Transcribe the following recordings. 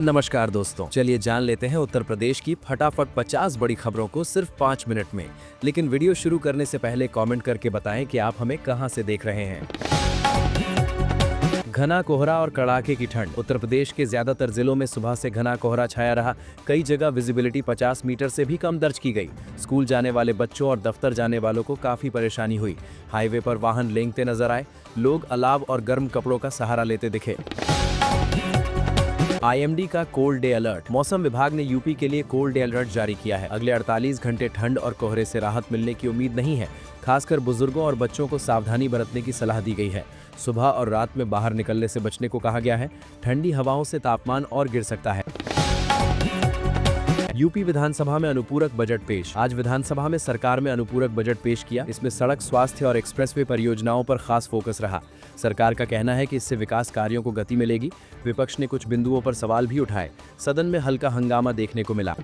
नमस्कार दोस्तों, चलिए जान लेते हैं उत्तर प्रदेश की फटाफट 50 बड़ी खबरों को सिर्फ 5 मिनट में। लेकिन वीडियो शुरू करने से पहले कमेंट करके बताएं कि आप हमें कहां से देख रहे हैं। घना कोहरा और कड़ाके की ठंड। उत्तर प्रदेश के ज्यादातर जिलों में सुबह से घना कोहरा छाया रहा। कई जगह विजिबिलिटी 50 मीटर से भी कम दर्ज की गई। स्कूल जाने वाले बच्चों और दफ्तर जाने वालों को काफी परेशानी हुई। हाईवे पर वाहन रेंगते नजर आए। लोग अलाव और गर्म कपड़ों का सहारा लेते दिखे। IMD का कोल्ड डे अलर्ट। मौसम विभाग ने यूपी के लिए कोल्ड डे अलर्ट जारी किया है। अगले 48 घंटे ठंड और कोहरे से राहत मिलने की उम्मीद नहीं है। खासकर बुजुर्गों और बच्चों को सावधानी बरतने की सलाह दी गई है। सुबह और रात में बाहर निकलने से बचने को कहा गया है। ठंडी हवाओं से तापमान और गिर सकता है। यूपी विधानसभा में अनुपूरक बजट पेश। आज विधानसभा में सरकार में अनुपूरक बजट पेश किया। इसमें सड़क, स्वास्थ्य और एक्सप्रेसवे परियोजनाओं पर खास फोकस रहा। सरकार का कहना है कि इससे विकास कार्यों को गति मिलेगी। विपक्ष ने कुछ बिंदुओं पर सवाल भी उठाए। सदन में हल्का हंगामा देखने को मिला।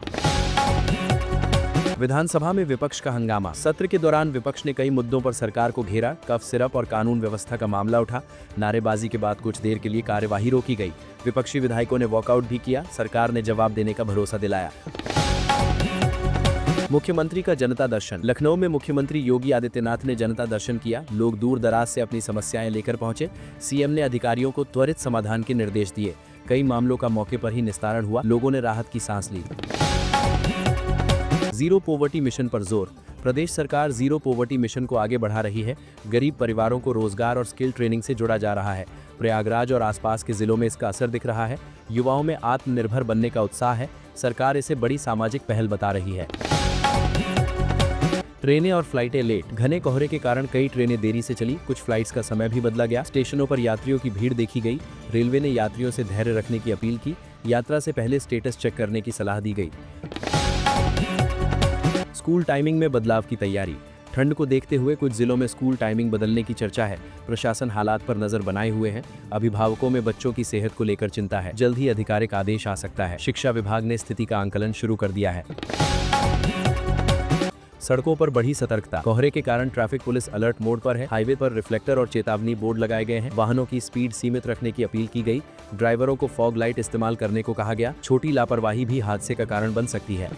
विधानसभा में विपक्ष का हंगामा। सत्र के दौरान विपक्ष ने कई मुद्दों पर सरकार को घेरा। कफ सिरप और कानून व्यवस्था का मामला उठा। नारेबाजी के बाद कुछ देर के लिए कार्यवाही रोकी गई। विपक्षी विधायकों ने वॉकआउट भी किया। सरकार ने जवाब देने का भरोसा दिलाया। मुख्यमंत्री का जनता दर्शन। लखनऊ में मुख्यमंत्री योगी आदित्यनाथ ने जनता दर्शन किया। लोग दूर दराज से अपनी समस्याएं लेकर पहुंचे। सीएम ने अधिकारियों को त्वरित समाधान के निर्देश दिए। कई मामलों का मौके पर ही निस्तारण हुआ। लोगों ने राहत की सांस ली। जीरो पॉवर्टी मिशन पर जोर। प्रदेश सरकार जीरो पॉवर्टी मिशन को आगे बढ़ा रही है। गरीब परिवारों को रोजगार और स्किल ट्रेनिंग से जोड़ा जा रहा है। प्रयागराज और आसपास के जिलों में इसका असर दिख रहा है। युवाओं में आत्मनिर्भर बनने का उत्साह है। सरकार इसे बड़ी सामाजिक पहल बता रही है। ट्रेनें और फ्लाइटें लेट। घने कोहरे के कारण कई ट्रेनें देरी से चली। कुछ फ्लाइट्स का समय भी बदला गया। स्टेशनों पर यात्रियों की भीड़ देखी गई। रेलवे ने यात्रियों से धैर्य रखने की अपील की। यात्रा से पहले स्टेटस चेक करने की सलाह दी गई। स्कूल टाइमिंग में बदलाव की तैयारी। ठंड को देखते हुए कुछ जिलों में स्कूल टाइमिंग बदलने की चर्चा है। प्रशासन हालात पर नजर बनाए हुए है। अभिभावकों में बच्चों की सेहत को लेकर चिंता है। जल्द ही आधिकारिक आदेश आ सकता है। शिक्षा विभाग ने स्थिति का आंकलन शुरू कर दिया है। सड़कों पर बढ़ी सतर्कता। कोहरे के कारण ट्रैफिक पुलिस अलर्ट मोड पर है। हाईवे पर रिफ्लेक्टर और चेतावनी बोर्ड लगाए गए हैं। वाहनों की स्पीड सीमित रखने की अपील की गई। ड्राइवरों को फॉग लाइट इस्तेमाल करने को कहा गया। छोटी लापरवाही भी हादसे का कारण बन सकती है।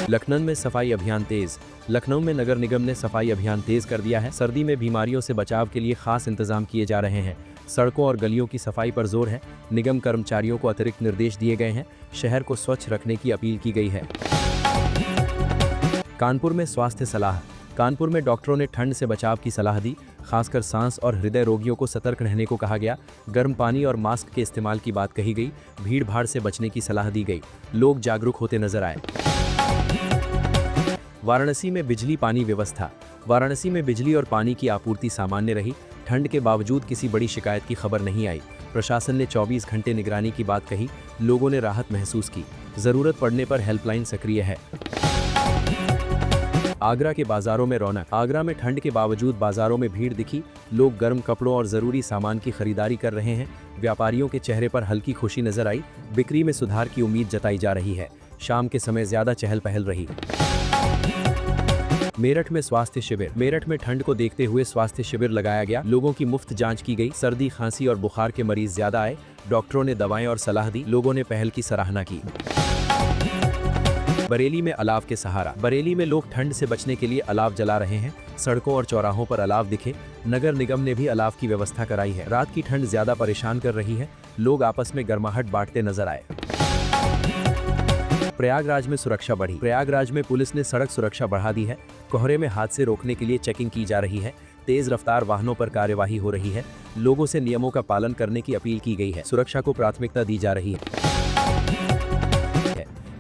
लखनऊ में सफाई अभियान तेज। लखनऊ में नगर निगम ने सफाई अभियान तेज कर दिया है। सर्दी में बीमारियों से बचाव के लिए खास इंतजाम किए जा रहे हैं। सड़कों और गलियों की सफाई पर जोर है। निगम कर्मचारियों को अतिरिक्त निर्देश दिए गए हैं। शहर को स्वच्छ रखने की अपील की गई है। कानपुर में स्वास्थ्य सलाह। कानपुर में डॉक्टरों ने ठंड से बचाव की सलाह दी। खासकर सांस और हृदय रोगियों को सतर्क रहने को कहा गया। गर्म पानी और मास्क के इस्तेमाल की बात कही गई। भीड़ भाड़ से बचने की सलाह दी गई। लोग जागरूक होते नजर आए। वाराणसी में बिजली पानी व्यवस्था। वाराणसी में बिजली और पानी की आपूर्ति सामान्य रही। ठंड के बावजूद किसी बड़ी शिकायत की खबर नहीं आई। प्रशासन ने 24 घंटे निगरानी की बात कही। लोगों ने राहत महसूस की। जरूरत पड़ने पर हेल्पलाइन सक्रिय है। आगरा के बाजारों में रौनक। आगरा में ठंड के बावजूद बाजारों में भीड़ दिखी। लोग गर्म कपड़ों और जरूरी सामान की खरीदारी कर रहे हैं। व्यापारियों के चेहरे पर हल्की खुशी नजर आई। बिक्री में सुधार की उम्मीद जताई जा रही है। शाम के समय ज्यादा चहल पहल रही। मेरठ में स्वास्थ्य शिविर। मेरठ में ठंड को देखते हुए स्वास्थ्य शिविर लगाया गया। लोगों की मुफ्त जांच की गई। सर्दी, खांसी और बुखार के मरीज ज्यादा आए। डॉक्टरों ने दवाएं और सलाह दी। लोगों ने पहल की सराहना की। बरेली में अलाव के सहारा। बरेली में लोग ठंड से बचने के लिए अलाव जला रहे हैं। सड़कों और चौराहों पर अलाव दिखे। नगर निगम ने भी अलाव की व्यवस्था कराई है। रात की ठंड ज्यादा परेशान कर रही है। लोग आपस में गर्माहट बांटते नजर आए। प्रयागराज में सुरक्षा बढ़ी। प्रयागराज में पुलिस ने सड़क सुरक्षा बढ़ा दी है। कोहरे में हादसे रोकने के लिए चेकिंग की जा रही है। तेज रफ्तार वाहनों पर कार्यवाही हो रही है। लोगों से नियमों का पालन करने की अपील की गई है। सुरक्षा को प्राथमिकता दी जा रही है।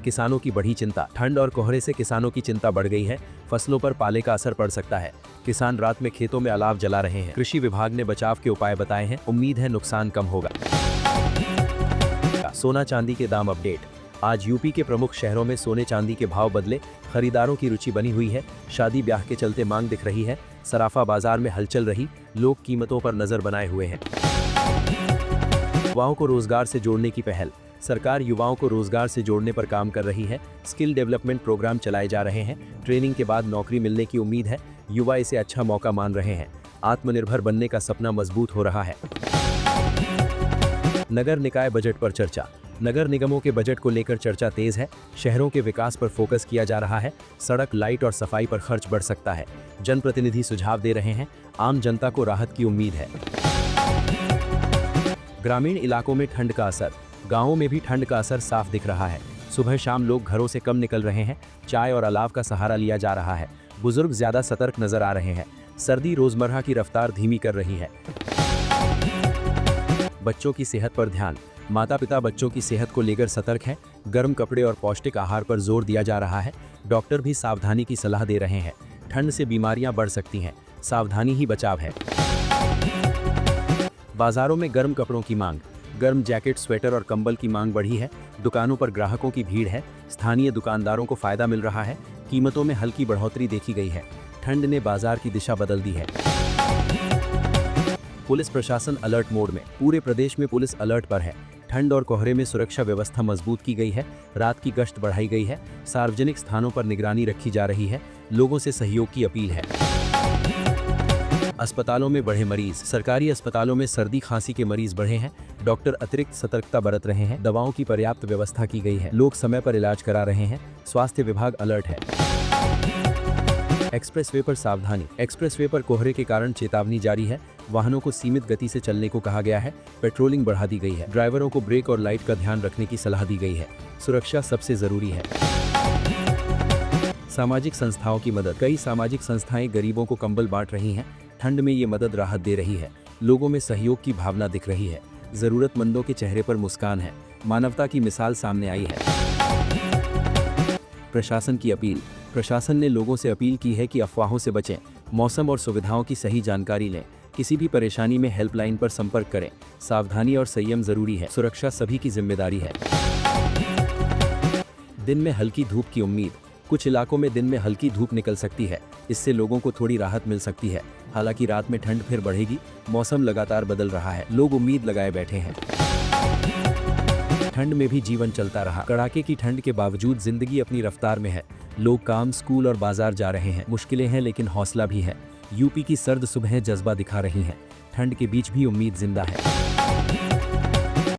किसानों की बढ़ी चिंता। ठंड और कोहरे से किसानों की चिंता बढ़ गई है। फसलों पर पाले का असर पड़ सकता है। किसान रात में खेतों में अलाव जला रहे हैं। कृषि विभाग ने बचाव के उपाय बताए हैं। उम्मीद है नुकसान कम होगा। सोना चांदी के दाम अपडेट। आज यूपी के प्रमुख शहरों में सोने चांदी के भाव बदले। खरीदारों की रुचि बनी हुई है। शादी ब्याह के चलते मांग दिख रही है। सराफा बाजार में हलचल रही। लोग कीमतों पर नजर बनाए हुए हैं। युवाओं को रोजगार से जोड़ने की पहल। सरकार युवाओं को रोजगार से जोड़ने पर काम कर रही है। स्किल डेवलपमेंट प्रोग्राम चलाए जा रहे हैं। ट्रेनिंग के बाद नौकरी मिलने की उम्मीद है। युवा इसे अच्छा मौका मान रहे हैं। आत्मनिर्भर बनने का सपना मजबूत हो रहा है। नगर निकाय बजट पर चर्चा। नगर निगमों के बजट को लेकर चर्चा तेज है। शहरों के विकास पर फोकस किया जा रहा है। सड़क, लाइट और सफाई पर खर्च बढ़ सकता है। जनप्रतिनिधि सुझाव दे रहे हैं। आम जनता को राहत की उम्मीद है। ग्रामीण इलाकों में ठंड का असर। गांवों में भी ठंड का असर साफ दिख रहा है। सुबह शाम लोग घरों से कम निकल रहे हैं। चाय और अलाव का सहारा लिया जा रहा है। बुजुर्ग ज्यादा सतर्क नजर आ रहे हैं। सर्दी रोजमर्रा की रफ्तार धीमी कर रही है। बच्चों की सेहत पर ध्यान। माता पिता बच्चों की सेहत को लेकर सतर्क हैं। गर्म कपड़े और पौष्टिक आहार पर जोर दिया जा रहा है। डॉक्टर भी सावधानी की सलाह दे रहे हैं। ठंड से बीमारियां बढ़ सकती हैं। सावधानी ही बचाव है। बाजारों में गर्म कपड़ों की मांग। गर्म जैकेट, स्वेटर और कंबल की मांग बढ़ी है। दुकानों पर ग्राहकों की भीड़ है। स्थानीय दुकानदारों को फायदा मिल रहा है। कीमतों में हल्की बढ़ोतरी देखी गई है। ठंड ने बाजार की दिशा बदल दी है। पुलिस प्रशासन अलर्ट मोड में। पूरे प्रदेश में पुलिस अलर्ट पर है। ठंड और कोहरे में सुरक्षा व्यवस्था मजबूत की गई है। रात की गश्त बढ़ाई गई है। सार्वजनिक स्थानों पर निगरानी रखी जा रही है। लोगों से सहयोग की अपील है। अस्पतालों में बढ़े मरीज। सरकारी अस्पतालों में सर्दी खांसी के मरीज बढ़े हैं। डॉक्टर अतिरिक्त सतर्कता बरत रहे हैं। दवाओं की पर्याप्त व्यवस्था की गई है। लोग समय पर इलाज करा रहे हैं। स्वास्थ्य विभाग अलर्ट है। एक्सप्रेसवे पर सावधानी। एक्सप्रेसवे पर कोहरे के कारण चेतावनी जारी है। वाहनों को सीमित गति से चलने को कहा गया है। पेट्रोलिंग बढ़ा दी गई है। ड्राइवरों को ब्रेक और लाइट का ध्यान रखने की सलाह दी गई है। सुरक्षा सबसे जरूरी है। सामाजिक संस्थाओं की मदद। कई सामाजिक संस्थाएं गरीबों को कंबल बांट रही हैं। ठंड में ये मदद राहत दे रही है। लोगों में सहयोग की भावना दिख रही है। जरूरतमंदों के चेहरे पर मुस्कान है। मानवता की मिसाल सामने आई है। प्रशासन की अपील। प्रशासन ने लोगों से अपील की है कि अफवाहों से बचें। मौसम और सुविधाओं की सही जानकारी लें। किसी भी परेशानी में हेल्पलाइन पर संपर्क करें। सावधानी और संयम जरूरी है। सुरक्षा सभी की जिम्मेदारी है। दिन में हल्की धूप की उम्मीद। कुछ इलाकों में दिन में हल्की धूप निकल सकती है। इससे लोगों को थोड़ी राहत मिल सकती है। हालांकि रात में ठंड फिर बढ़ेगी। मौसम लगातार बदल रहा है। लोग उम्मीद लगाए बैठे हैं। ठंड में भी जीवन चलता रहा। कड़ाके की ठंड के बावजूद जिंदगी अपनी रफ्तार में है। लोग काम, स्कूल और बाजार जा रहे हैं। मुश्किलें हैं लेकिन हौसला भी है। यूपी की सर्द सुबहें जज्बा दिखा रही हैं। ठंड के बीच भी उम्मीद जिंदा है।